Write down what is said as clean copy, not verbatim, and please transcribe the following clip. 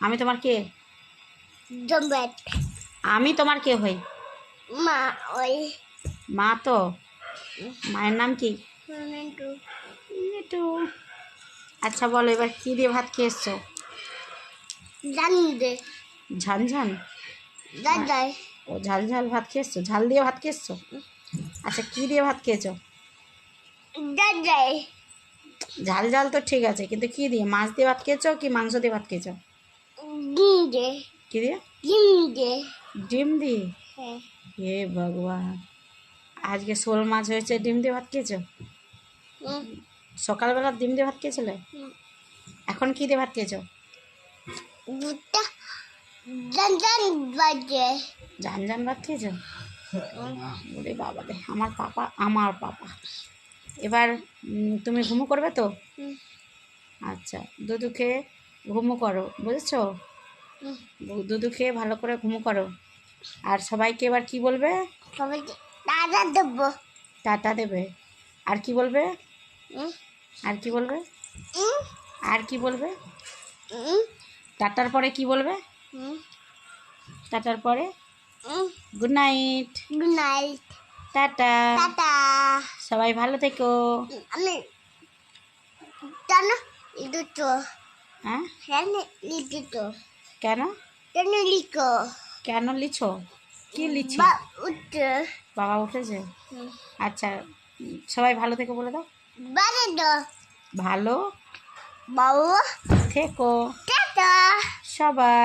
আমি তোমার কে? জম্বেট। আমি তোমার কে হই? মা ওই মা তো। মায়ের নাম কি? মিন্টু। মিঠু। আচ্ছা বলো, এবার কী দিয়ে ভাত খেয়ে এসছো? জানি দে ঝান ঝান? দাদাই ও ঝাল ঝাল ভাত খেয়ে এসছো, ঝাল দিয়ে ভাত খেয়ে এসছো। আচ্ছা কী দিয়ে ভাত খেয়েছো? দাদাই ঝাল ঝাল তো ঠিক আছে, কিন্তু কী দিয়ে? মাছ দিয়ে ভাত খেয়েছো কি মাংস দিয়ে ভাত খেয়েছো? গিন্দে কী দিয়ে? গিন্দে। ডিম দিয়ে? হ্যাঁ হে ভগবান, আজকে শোল মাছ হয়েছে, ডিম দিয়ে ভাত খেয়েছো? সকালবেলা ডিম দিয়ে ভাত খেয়েছিলে? এখন কী দিয়ে ভাত খেয়েছো? দুটা জান জান বাজে। ঝান ঝান ভাত খেয়েছো? ওরে বাবা রে, আমার পাপা, আমার পাপা। এবার তুমি ঘুমো করবে তো? আচ্ছা, দুধু খেয়ে ঘুমো করো, বুঝেছো? দুধু খেয়ে ভালো করে ঘুমো করো। আর সবাইকে এবার কি বলবে? সবাইকে দাদা দেবো। টাটা দেবে। আর কি বলবে? আর কি বলবে? আর কি বলবে? টাটার পরে কি বলবে? টাটার পরে good night. Good night. Tata. Tata. সবাই ভালো থেকো। আমি জানো লিখো তো। হ্যাঁ? হ্যাঁ লিখো তো। কেন? কেন লিখো? কেন লিছো? কি লিছি? বা উঠে। বাবা উঠেছে? আচ্ছা, সবাই ভালো থেকো বলে দাও। বাজে তো ভালো বাবু। থেকো টাটা। সবাই।